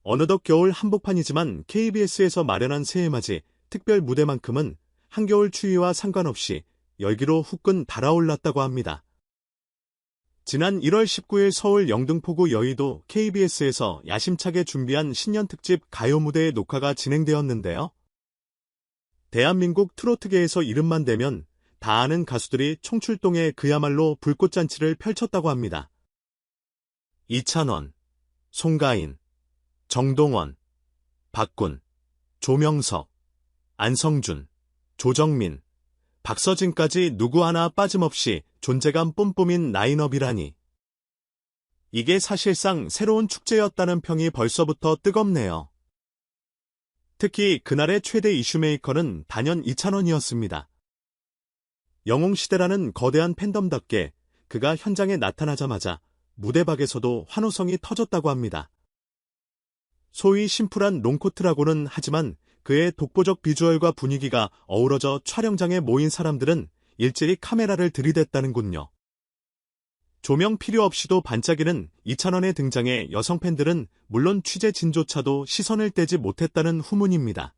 어느덧 겨울 한복판이지만 KBS에서 마련한 새해맞이 특별 무대만큼은 한겨울 추위와 상관없이 열기로 후끈 달아올랐다고 합니다. 지난 1월 19일 서울 영등포구 여의도 KBS에서 야심차게 준비한 신년특집 가요 무대의 녹화가 진행되었는데요. 대한민국 트로트계에서 이름만 대면 다 아는 가수들이 총출동해 그야말로 불꽃잔치를 펼쳤다고 합니다. 이찬원, 송가인, 정동원, 박군, 조명석, 안성준, 조정민, 박서진까지 누구 하나 빠짐없이 존재감 뿜뿜인 라인업이라니. 이게 사실상 새로운 축제였다는 평이 벌써부터 뜨겁네요. 특히 그날의 최대 이슈메이커는 단연 이찬원이었습니다. 영웅시대라는 거대한 팬덤답게 그가 현장에 나타나자마자 무대박에서도 환호성이 터졌다고 합니다. 소위 심플한 롱코트라고는 하지만 그의 독보적 비주얼과 분위기가 어우러져 촬영장에 모인 사람들은 일제히 카메라를 들이댔다는군요. 조명 필요 없이도 반짝이는 이찬원의 등장에 여성 팬들은 물론 취재진조차도 시선을 떼지 못했다는 후문입니다.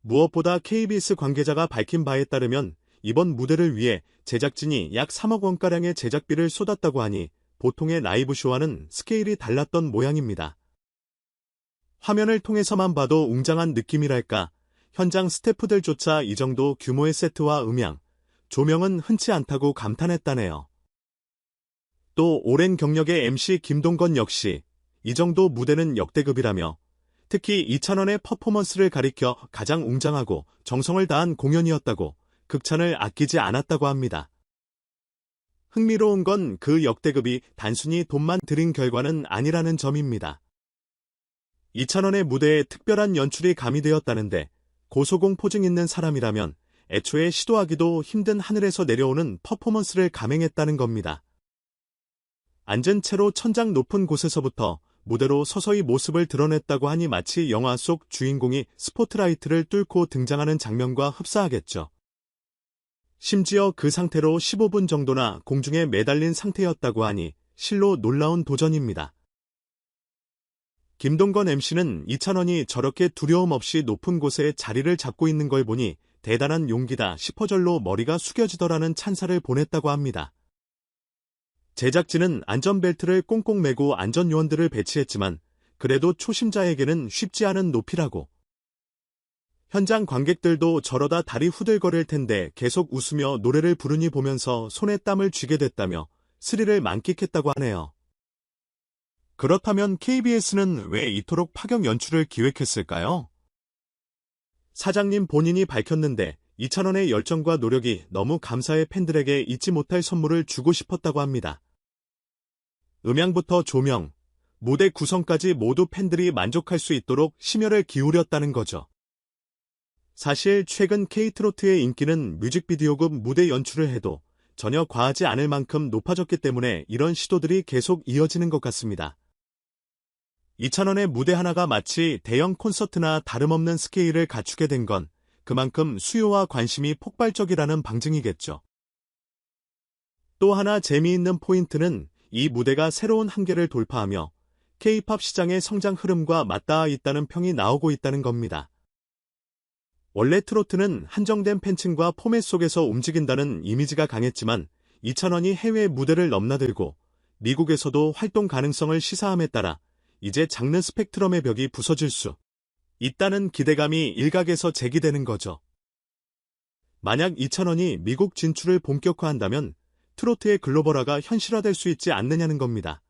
무엇보다 KBS 관계자가 밝힌 바에 따르면 이번 무대를 위해 제작진이 약 3억 원가량의 제작비를 쏟았다고 하니 보통의 라이브쇼와는 스케일이 달랐던 모양입니다. 화면을 통해서만 봐도 웅장한 느낌이랄까, 현장 스태프들조차 이 정도 규모의 세트와 음향, 조명은 흔치 않다고 감탄했다네요. 또 오랜 경력의 MC 김동건 역시 이 정도 무대는 역대급이라며 특히 이찬원의 퍼포먼스를 가리켜 가장 웅장하고 정성을 다한 공연이었다고 극찬을 아끼지 않았다고 합니다. 흥미로운 건 그 역대급이 단순히 돈만 들인 결과는 아니라는 점입니다. 이찬원의 무대에 특별한 연출이 가미되었다는데 고소공 포증 있는 사람이라면 애초에 시도하기도 힘든 하늘에서 내려오는 퍼포먼스를 감행했다는 겁니다. 앉은 채로 천장 높은 곳에서부터 무대로 서서히 모습을 드러냈다고 하니 마치 영화 속 주인공이 스포트라이트를 뚫고 등장하는 장면과 흡사하겠죠. 심지어 그 상태로 15분 정도나 공중에 매달린 상태였다고 하니 실로 놀라운 도전입니다. 김동건 MC는 이찬원이 저렇게 두려움 없이 높은 곳에 자리를 잡고 있는 걸 보니 대단한 용기다 싶어절로 머리가 숙여지더라는 찬사를 보냈다고 합니다. 제작진은 안전벨트를 꽁꽁 매고 안전요원들을 배치했지만 그래도 초심자에게는 쉽지 않은 높이라고. 현장 관객들도 저러다 다리 후들거릴 텐데 계속 웃으며 노래를 부르니 보면서 손에 땀을 쥐게 됐다며 스릴을 만끽했다고 하네요. 그렇다면 KBS는 왜 이토록 파격 연출을 기획했을까요? 사장님 본인이 밝혔는데 이찬원의 열정과 노력이 너무 감사해 팬들에게 잊지 못할 선물을 주고 싶었다고 합니다. 음향부터 조명, 무대 구성까지 모두 팬들이 만족할 수 있도록 심혈을 기울였다는 거죠. 사실 최근 K트로트의 인기는 뮤직비디오급 무대 연출을 해도 전혀 과하지 않을 만큼 높아졌기 때문에 이런 시도들이 계속 이어지는 것 같습니다. 이찬원의 무대 하나가 마치 대형 콘서트나 다름없는 스케일을 갖추게 된 건 그만큼 수요와 관심이 폭발적이라는 방증이겠죠. 또 하나 재미있는 포인트는 이 무대가 새로운 한계를 돌파하며 K-팝 시장의 성장 흐름과 맞닿아 있다는 평이 나오고 있다는 겁니다. 원래 트로트는 한정된 팬층과 포맷 속에서 움직인다는 이미지가 강했지만 이찬원이 해외 무대를 넘나들고 미국에서도 활동 가능성을 시사함에 따라 이제 장르 스펙트럼의 벽이 부서질 수 있다는 기대감이 일각에서 제기되는 거죠. 만약 이찬원이 미국 진출을 본격화한다면 트로트의 글로벌화가 현실화될 수 있지 않느냐는 겁니다.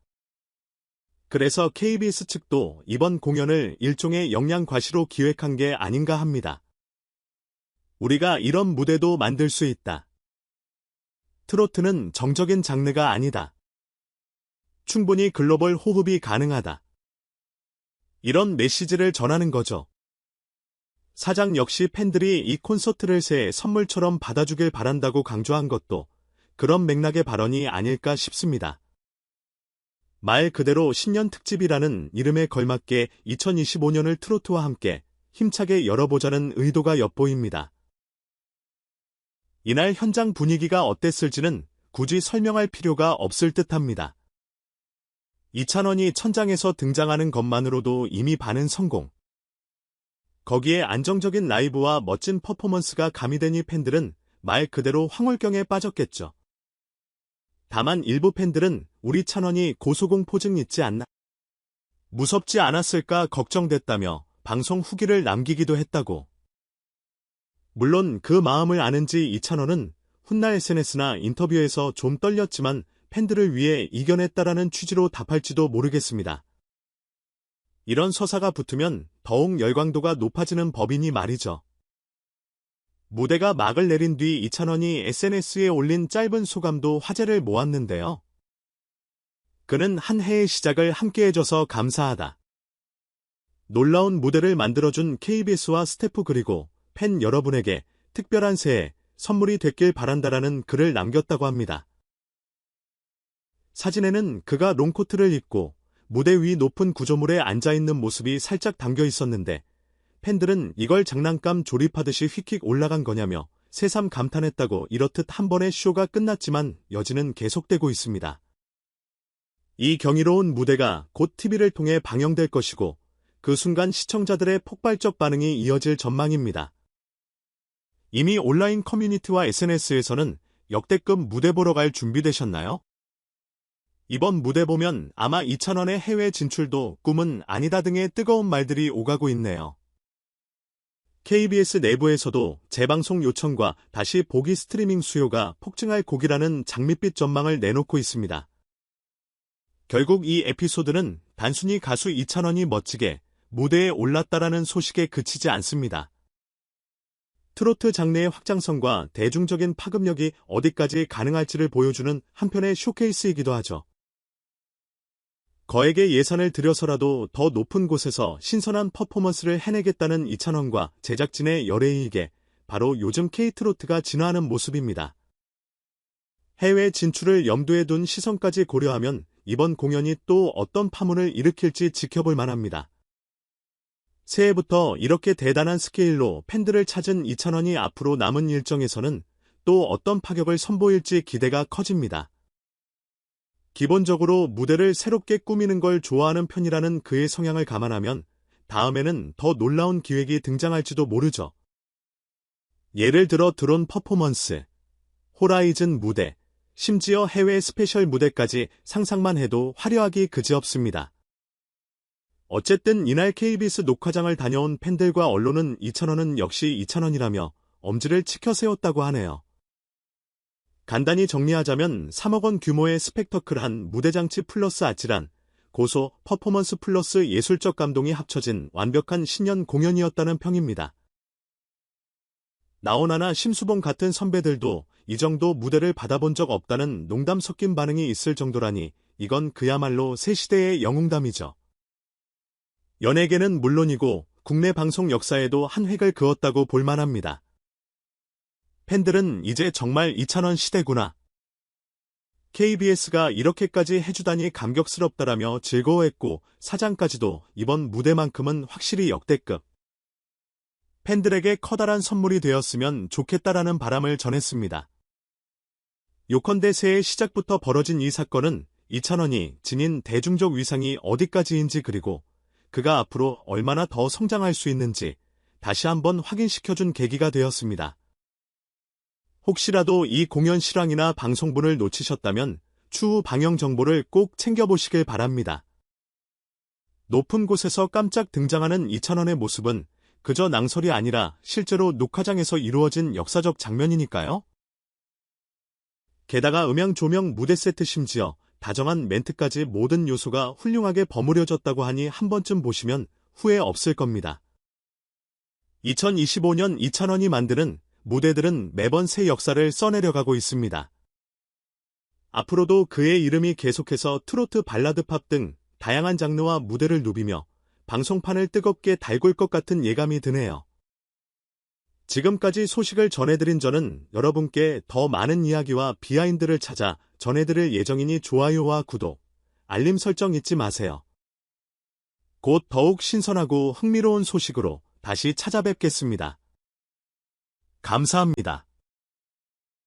그래서 KBS 측도 이번 공연을 일종의 역량과시로 기획한 게 아닌가 합니다. 우리가 이런 무대도 만들 수 있다. 트로트는 정적인 장르가 아니다. 충분히 글로벌 호흡이 가능하다. 이런 메시지를 전하는 거죠. 사장 역시 팬들이 이 콘서트를 새 선물처럼 받아주길 바란다고 강조한 것도 그런 맥락의 발언이 아닐까 싶습니다. 말 그대로 신년 특집이라는 이름에 걸맞게 2025년을 트로트와 함께 힘차게 열어보자는 의도가 엿보입니다. 이날 현장 분위기가 어땠을지는 굳이 설명할 필요가 없을 듯합니다. 이찬원이 천장에서 등장하는 것만으로도 이미 반은 성공. 거기에 안정적인 라이브와 멋진 퍼포먼스가 가미되니 팬들은 말 그대로 황홀경에 빠졌겠죠. 다만 일부 팬들은 우리 찬원이 고소공포증 있지 않나? 무섭지 않았을까 걱정됐다며 방송 후기를 남기기도 했다고. 물론 그 마음을 아는지 이찬원은 훗날 SNS나 인터뷰에서 좀 떨렸지만 팬들을 위해 이겨냈다라는 취지로 답할지도 모르겠습니다. 이런 서사가 붙으면 더욱 열광도가 높아지는 법이니 말이죠. 무대가 막을 내린 뒤 이찬원이 SNS에 올린 짧은 소감도 화제를 모았는데요. 그는 한 해의 시작을 함께해줘서 감사하다. 놀라운 무대를 만들어준 KBS와 스태프 그리고 팬 여러분에게 특별한 새해 선물이 됐길 바란다라는 글을 남겼다고 합니다. 사진에는 그가 롱코트를 입고 무대 위 높은 구조물에 앉아있는 모습이 살짝 담겨 있었는데 팬들은 이걸 장난감 조립하듯이 휙휙 올라간 거냐며 새삼 감탄했다고. 이렇듯 한 번의 쇼가 끝났지만 여진은 계속되고 있습니다. 이 경이로운 무대가 곧 TV를 통해 방영될 것이고 그 순간 시청자들의 폭발적 반응이 이어질 전망입니다. 이미 온라인 커뮤니티와 SNS에서는 역대급 무대 보러 갈 준비되셨나요? 이번 무대 보면 아마 이찬원의 해외 진출도 꿈은 아니다 등의 뜨거운 말들이 오가고 있네요. KBS 내부에서도 재방송 요청과 다시 보기 스트리밍 수요가 폭증할 곡이라는 장밋빛 전망을 내놓고 있습니다. 결국 이 에피소드는 단순히 가수 이찬원이 멋지게 무대에 올랐다라는 소식에 그치지 않습니다. 트로트 장르의 확장성과 대중적인 파급력이 어디까지 가능할지를 보여주는 한편의 쇼케이스이기도 하죠. 거액의 예산을 들여서라도 더 높은 곳에서 신선한 퍼포먼스를 해내겠다는 이찬원과 제작진의 열의이게 바로 요즘 K트로트가 진화하는 모습입니다. 해외 진출을 염두에 둔 시선까지 고려하면 이번 공연이 또 어떤 파문을 일으킬지 지켜볼 만합니다. 새해부터 이렇게 대단한 스케일로 팬들을 찾은 이찬원이 앞으로 남은 일정에서는 또 어떤 파격을 선보일지 기대가 커집니다. 기본적으로 무대를 새롭게 꾸미는 걸 좋아하는 편이라는 그의 성향을 감안하면 다음에는 더 놀라운 기획이 등장할지도 모르죠. 예를 들어 드론 퍼포먼스, 호라이즌 무대, 심지어 해외 스페셜 무대까지 상상만 해도 화려하기 그지없습니다. 어쨌든 이날 KBS 녹화장을 다녀온 팬들과 언론은 이찬원은 역시 이찬원이라며 엄지를 치켜 세웠다고 하네요. 간단히 정리하자면 3억 원 규모의 스펙터클한 무대장치 플러스 아찔한 고소, 퍼포먼스 플러스 예술적 감동이 합쳐진 완벽한 신년 공연이었다는 평입니다. 나훈아나 심수봉 같은 선배들도 이 정도 무대를 받아본 적 없다는 농담 섞인 반응이 있을 정도라니 이건 그야말로 새 시대의 영웅담이죠. 연예계는 물론이고 국내 방송 역사에도 한 획을 그었다고 볼 만합니다. 팬들은 이제 정말 이찬원 시대구나. KBS가 이렇게까지 해주다니 감격스럽다라며 즐거워했고 사장까지도 이번 무대만큼은 확실히 역대급. 팬들에게 커다란 선물이 되었으면 좋겠다라는 바람을 전했습니다. 요컨대 새해 시작부터 벌어진 이 사건은 이찬원이 지닌 대중적 위상이 어디까지인지 그리고 그가 앞으로 얼마나 더 성장할 수 있는지 다시 한번 확인시켜준 계기가 되었습니다. 혹시라도 이 공연 실황이나 방송분을 놓치셨다면 추후 방영 정보를 꼭 챙겨보시길 바랍니다. 높은 곳에서 깜짝 등장하는 이찬원의 모습은 그저 낭설이 아니라 실제로 녹화장에서 이루어진 역사적 장면이니까요. 게다가 음향, 조명, 무대 세트 심지어 다정한 멘트까지 모든 요소가 훌륭하게 버무려졌다고 하니 한 번쯤 보시면 후회 없을 겁니다. 2025년 이찬원이 만드는 무대들은 매번 새 역사를 써내려가고 있습니다. 앞으로도 그의 이름이 계속해서 트로트, 발라드, 팝 등 다양한 장르와 무대를 누비며 방송판을 뜨겁게 달굴 것 같은 예감이 드네요. 지금까지 소식을 전해드린 저는 여러분께 더 많은 이야기와 비하인드를 찾아 전해드릴 예정이니 좋아요와 구독, 알림 설정 잊지 마세요. 곧 더욱 신선하고 흥미로운 소식으로 다시 찾아뵙겠습니다. 감사합니다.